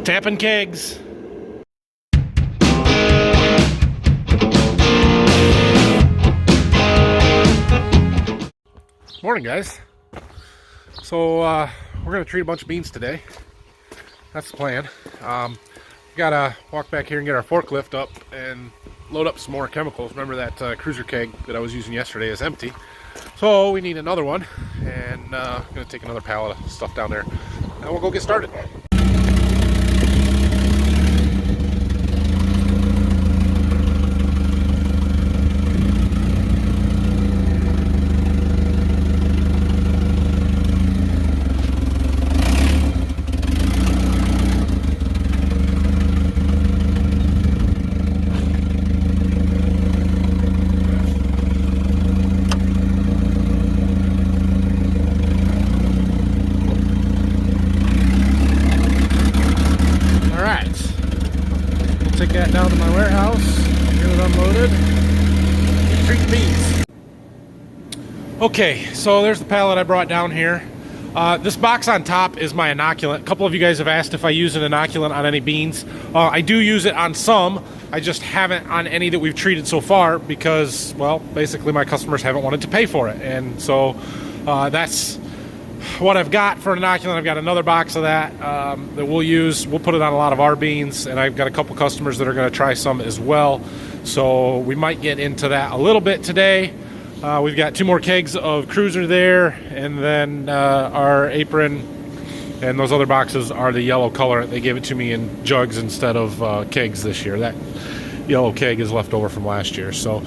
Tapping kegs. Morning, guys. So we're gonna treat a bunch of beans today. That's the plan. Gotta walk back here and get our forklift up and load up some more chemicals. Remember that cruiser keg that I was using yesterday is empty, so we need another one, and I'm gonna take another pallet of stuff down there and we'll go get started. Take that down to my warehouse, get it unloaded, treat the beans. Okay, so there's the pallet I brought down here. This box on top is my inoculant. A couple of you guys have asked if I use an inoculant on any beans. I do use it on some. I just haven't on any that we've treated so far because, well, basically my customers haven't wanted to pay for it. And so that's what I've got for an inoculant. I've got another box of that that we'll use. We'll put it on a lot of our beans, and I've got a couple customers that are going to try some as well. So we might get into that a little bit today. We've got 2 more kegs of cruiser there, and then our apron and those other boxes are the yellow color. They gave it to me in jugs instead of kegs this year. That yellow keg is left over from last year. So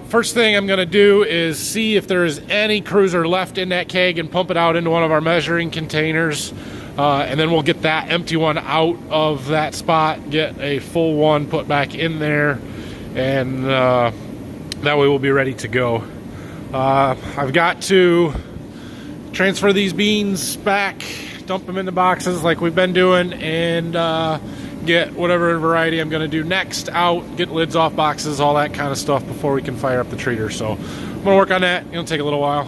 first thing I'm going to do is see if there is any cruiser left in that keg and pump it out into one of our measuring containers, and then we'll get that empty one out of that spot, get a full one put back in there, and that way we'll be ready to go. I've got to transfer these beans back, dump them into boxes like we've been doing, and get whatever variety I'm going to do next out, get lids off boxes, all that kind of stuff before we can fire up the treater. So I'm going to work on that. It'll take a little while.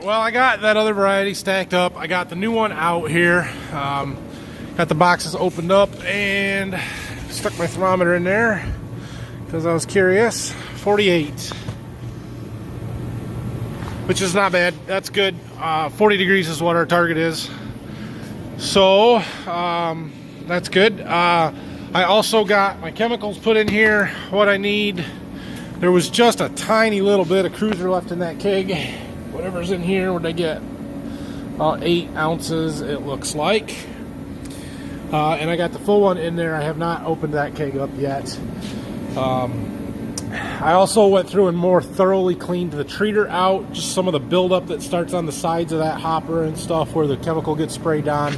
Well, I got that other variety stacked up. I got the new one out here. Got the boxes opened up and stuck my thermometer in there because I was curious. 48, which is not bad. That's good. 40 degrees is what our target is. So that's good. I also got my chemicals put in here, what I need. There was just a tiny little bit of cruiser left in that keg. Whatever's in here, what did I get? About 8 ounces, it looks like. And I got the full one in there. I have not opened that keg up yet. I also went through and more thoroughly cleaned the treater out. Just some of the buildup that starts on the sides of that hopper and stuff where the chemical gets sprayed on.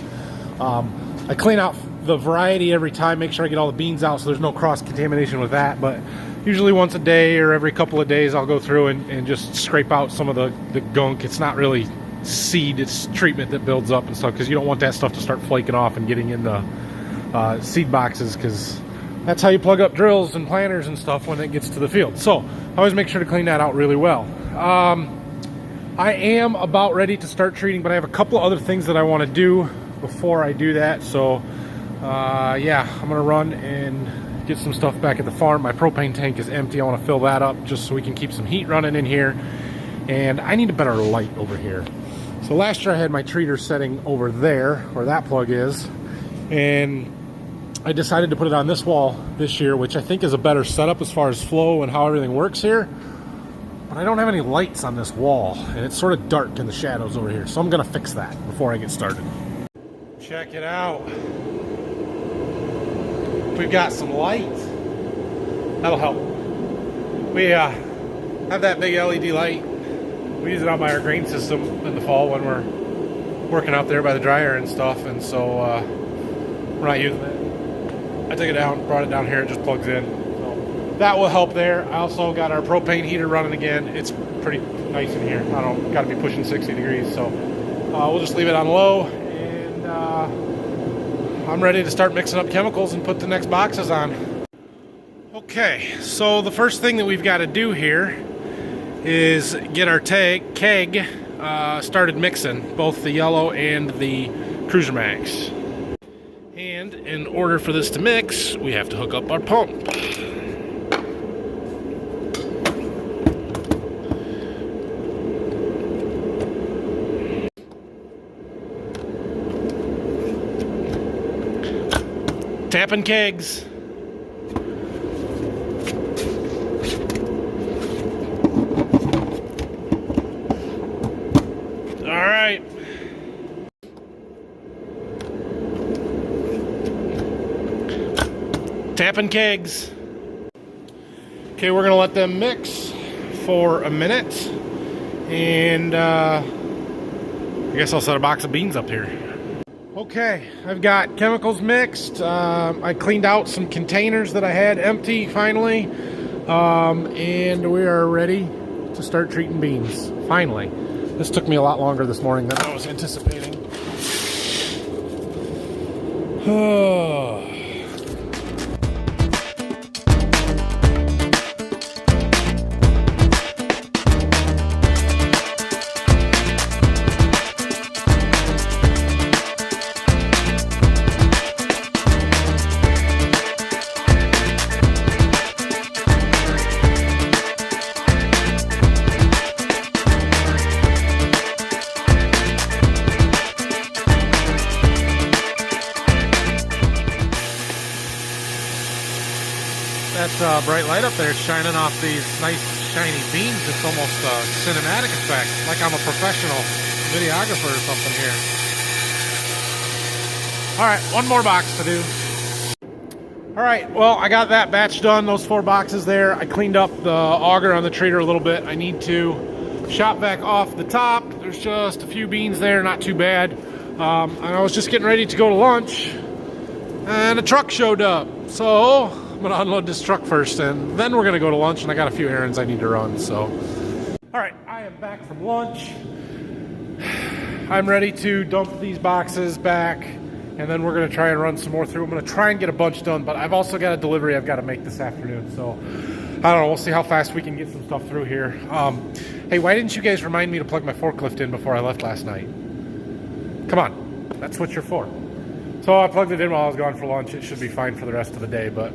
I clean out the variety every time, make sure I get all the beans out so there's no cross-contamination with that. But usually once a day or every couple of days I'll go through and just scrape out some of the gunk. It's not really seed, it's treatment that builds up and stuff, because you don't want that stuff to start flaking off and getting into seed boxes, because that's how you plug up drills and planters and stuff when it gets to the field. So I always make sure to clean that out really well. I am about ready to start treating, but I have a couple other things that I want to do before I do that. So yeah, I'm gonna run and get some stuff back at the farm. My propane tank is empty. I want to fill that up just so we can keep some heat running in here, and I need a better light over here. So last year I had my treater setting over there where that plug is, and I decided to put it on this wall this year, which I think is a better setup as far as flow and how everything works here. But I don't have any lights on this wall, and it's sort of dark in the shadows over here, so I'm gonna fix that before I get started. Check it out. we've got some light, that'll help. We have that big LED light. We use it out by our grain system in the fall when we're working out there by the dryer and stuff, and so we're not using it. I took it down, brought it down here, it just plugs in. So that will help there. I also got our propane heater running again. It's pretty nice in here. I don't got to be pushing 60 degrees, so we'll just leave it on low, and I'm ready to start mixing up chemicals and put the next boxes on. Okay, so the first thing that we've got to do here is get our keg started mixing, both the yellow and the Cruiser Max. And in order for this to mix, we have to hook up our pump. Tapping kegs. All right. Tapping kegs. Okay, we're gonna let them mix for a minute, and I guess I'll set a box of beans up here. Okay, I've got chemicals mixed. I cleaned out some containers that I had empty finally, and we are ready to start treating beans. Finally. This took me a lot longer this morning than I was anticipating. That bright light up there shining off these nice shiny beans. It's almost a cinematic effect, like I'm a professional videographer or something here. All right, one more box to do. All right, well, I got that batch done, those 4 boxes there. I cleaned up the auger on the treater a little bit. I need to shop vac off the top. There's just a few beans there, not too bad. And I was just getting ready to go to lunch, and a truck showed up. So I'm gonna unload this truck first, and then we're gonna go to lunch, and I got a few errands I need to run, so. All right, I am back from lunch. I'm ready to dump these boxes back, and then we're gonna try and run some more through. I'm gonna try and get a bunch done, but I've also got a delivery I've gotta make this afternoon, so I don't know, we'll see how fast we can get some stuff through here. Hey, why didn't you guys remind me to plug my forklift in before I left last night? Come on, that's what you're for. So I plugged it in while I was gone for lunch. It should be fine for the rest of the day, but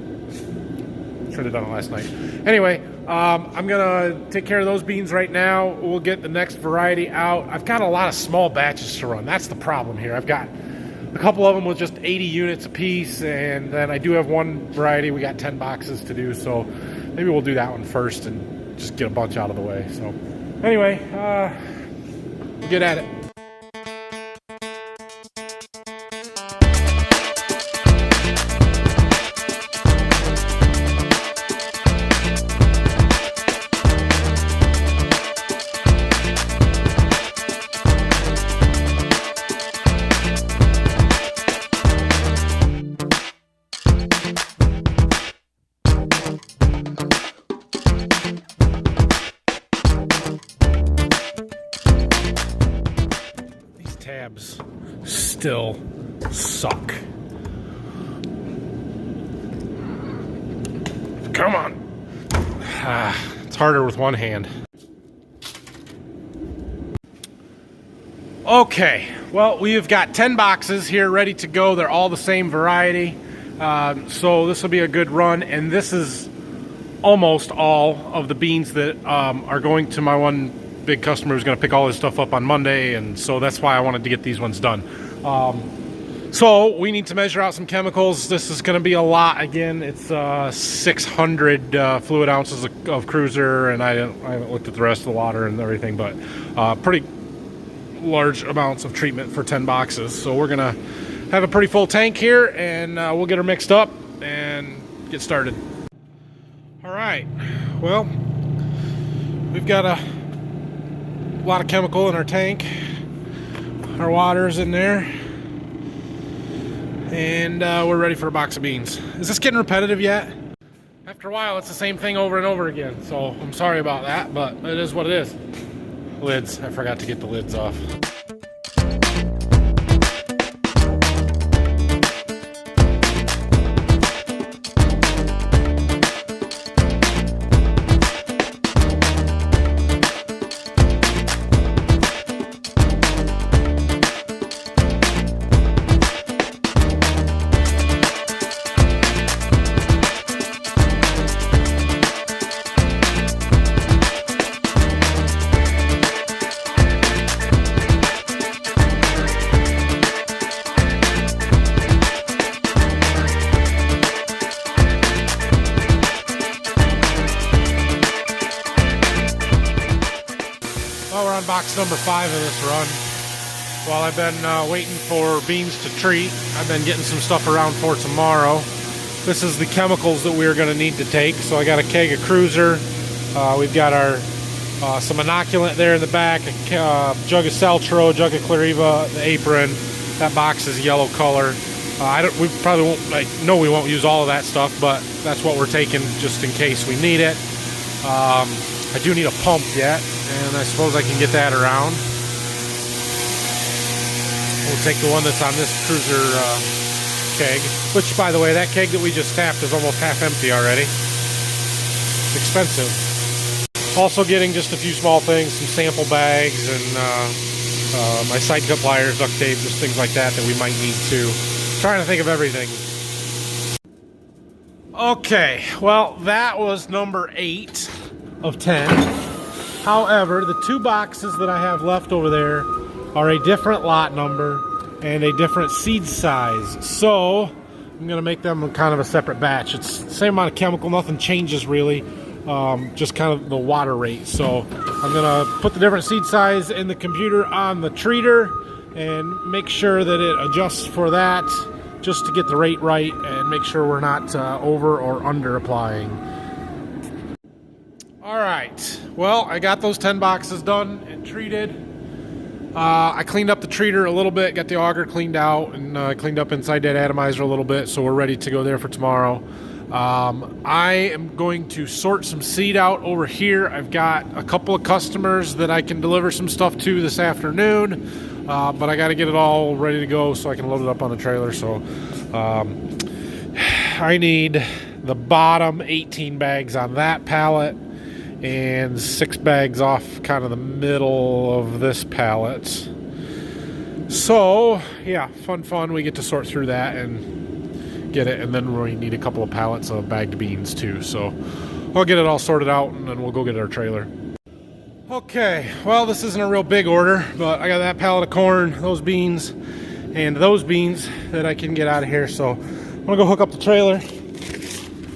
should have done it last night. Anyway, I'm gonna take care of those beans right now. We'll get the next variety out. I've got a lot of small batches to run. That's the problem here. I've got a couple of them with just 80 units a piece, and then I do have one variety. We got 10 boxes to do, so maybe we'll do that one first and just get a bunch out of the way. So anyway, we'll get at it. Tabs still suck. Come on. It's harder with one hand. Okay, well, we've got 10 boxes here ready to go. They're all the same variety. So this will be a good run, and this is almost all of the beans that are going to my one big customer who's going to pick all his stuff up on Monday, and so that's why I wanted to get these ones done. So we need to measure out some chemicals. This is going to be a lot. Again, it's 600 fluid ounces of Cruiser, and I haven't looked at the rest of the water and everything, but pretty large amounts of treatment for 10 boxes. So we're going to have a pretty full tank here, and we'll get her mixed up and get started. All right, well, we've got a lot of chemical in our tank. Our water's in there, and we're ready for a box of beans. Is this getting repetitive yet? After a while, it's the same thing over and over again, so I'm sorry about that, but it is what it is. Lids, I forgot to get the lids off. Well, we're on box number 5 of this run. While I've been waiting for beans to treat, I've been getting some stuff around for tomorrow. This is the chemicals that we're going to need to take. So I got a keg of Cruiser. We've got our some inoculant there in the back, a jug of Celtro, jug of Clariva, the apron. That box is yellow color. We probably won't. No, we won't use all of that stuff, but that's what we're taking just in case we need it. I do need a pump yet, and I suppose I can get that around. We'll take the one that's on this Cruiser keg, which, by the way, that keg that we just tapped is almost half empty already. It's expensive. Also getting just a few small things, some sample bags, and my side cut pliers, duct tape, just things like that that we might need to. Trying to think of everything. Okay, well, that was number 8 of 10. However, the 2 boxes that I have left over there are a different lot number and a different seed size. So I'm gonna make them kind of a separate batch. It's the same amount of chemical, nothing changes really, just kind of the water rate. So I'm gonna put the different seed size in the computer on the treater and make sure that it adjusts for that, just to get the rate right and make sure we're not over or under applying. All right, well, I got those 10 boxes done and treated. I cleaned up the treater a little bit, got the auger cleaned out, and cleaned up inside that atomizer a little bit, so we're ready to go there for tomorrow. I am going to sort some seed out over here. I've got a couple of customers that I can deliver some stuff to this afternoon, but I got to get it all ready to go so I can load it up on the trailer. So I need the bottom 18 bags on that pallet, and 6 bags off kind of the middle of this pallet. So yeah, fun. We get to sort through that and get it, and then we need a couple of pallets of bagged beans too. So I'll get it all sorted out, and then we'll go get our trailer. Okay, well, this isn't a real big order, but I got that pallet of corn, those beans, and those beans that I can get out of here. So I'm gonna go hook up the trailer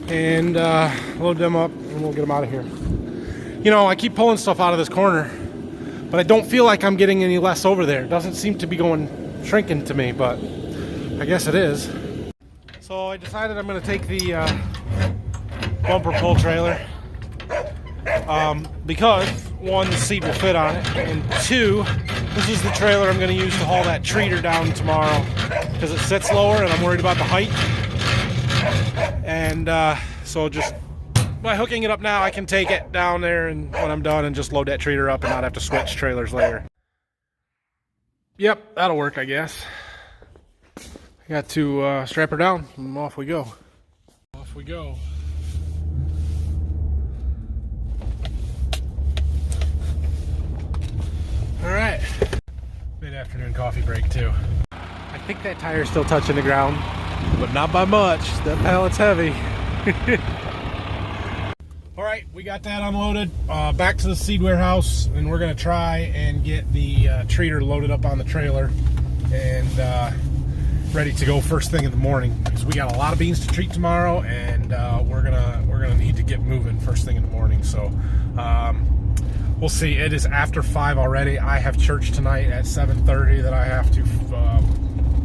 and load them up, and we'll get them out of here. You know, I keep pulling stuff out of this corner, but I don't feel like I'm getting any less over there. It doesn't seem to be shrinking to me, but I guess it is. So I decided I'm going to take the bumper pull trailer because, 1, the seed will fit on it, and 2, this is the trailer I'm going to use to haul that treater down tomorrow because it sits lower and I'm worried about the height. And so just by hooking it up now, I can take it down there, and when I'm done, and just load that treater up and not have to switch trailers later. Yep, that'll work, I guess. I got to strap her down, and off we go. Off we go. All right. Mid-afternoon coffee break, too. I think that tire's still touching the ground, but not by much. That pallet's heavy. All right, we got that unloaded, back to the seed warehouse, and we're gonna try and get the treater loaded up on the trailer and ready to go first thing in the morning, because we got a lot of beans to treat tomorrow, and we're gonna need to get moving first thing in the morning. So we'll see. It is after 5 already. I have church tonight at 7:30 that I have to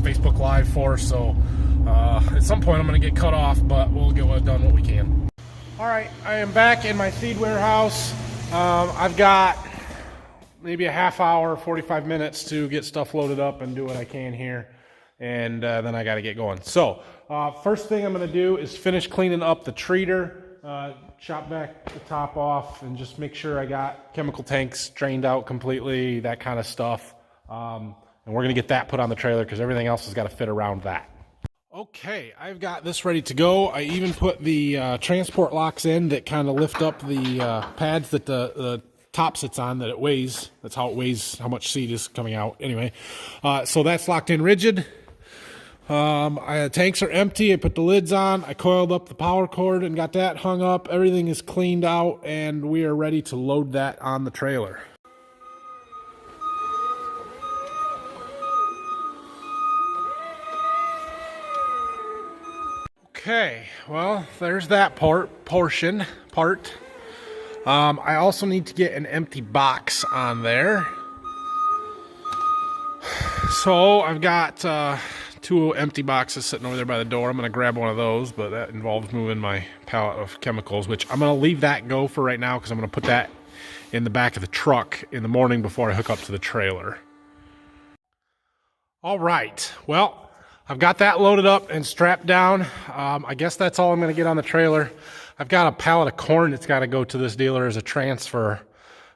Facebook Live for, so At some point I'm going to get cut off, but we'll get done what we can. All right, I am back in my seed warehouse. I've got maybe a half hour, 45 minutes to get stuff loaded up and do what I can here. And then I got to get going. So first thing I'm going to do is finish cleaning up the treater, chop back the top off, and just make sure I got chemical tanks drained out completely, that kind of stuff. And we're going to get that put on the trailer because everything else has got to fit around that. Okay, I've got this ready to go. I even put the transport locks in that kind of lift up the pads that the top sits on, that it weighs. That's how it weighs how much seed is coming out. Anyway, so that's locked in rigid. Tanks are empty. I put the lids on. I coiled up the power cord and got that hung up. Everything is cleaned out, and we are ready to load that on the trailer. Okay, well, there's that portion. I also need to get an empty box on there. So I've got 2 empty boxes sitting over there by the door. I'm going to grab one of those, but that involves moving my pallet of chemicals, which I'm going to leave that go for right now because I'm going to put that in the back of the truck in the morning before I hook up to the trailer. All right, well, I've got that loaded up and strapped down. I guess that's all I'm going to get on the trailer. I've got a pallet of corn that's got to go to this dealer as a transfer.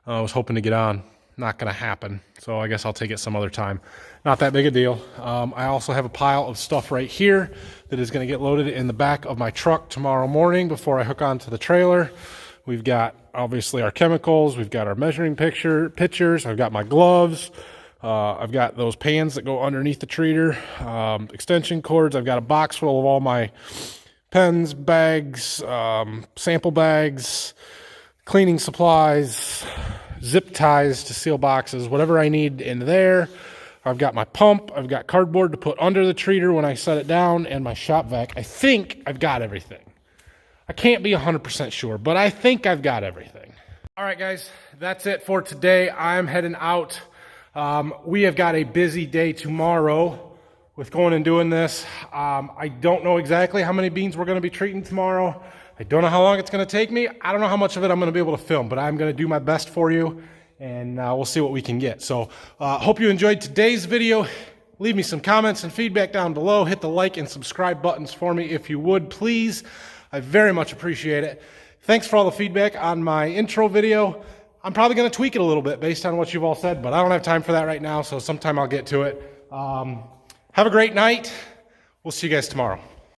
I was hoping to get on. Not going to happen. So I guess I'll take it some other time. Not that big a deal. I also have a pile of stuff right here that is going to get loaded in the back of my truck tomorrow morning before I hook onto the trailer. We've got obviously our chemicals. We've got our measuring pitchers. I've got my gloves. I've got those pans that go underneath the treater, extension cords. I've got a box full of all my pens, bags, sample bags, cleaning supplies, zip ties to seal boxes, whatever I need in there. I've got my pump. I've got cardboard to put under the treater when I set it down, and my shop vac. I think I've got everything. I can't be 100% sure, but I think I've got everything. All right, guys, that's it for today. I'm heading out. We have got a busy day tomorrow with going and doing this. I don't know exactly how many beans we're going to be treating tomorrow. I don't know how long it's going to take me. I don't know how much of it I'm going to be able to film, but I'm going to do my best for you, and we'll see what we can get. So hope you enjoyed today's video. Leave me some comments and feedback down below. Hit the like and subscribe buttons for me if you would, please. I very much appreciate it. Thanks for all the feedback on my intro video. I'm probably going to tweak it a little bit based on what you've all said, but I don't have time for that right now, so sometime I'll get to it. Have a great night. We'll see you guys tomorrow.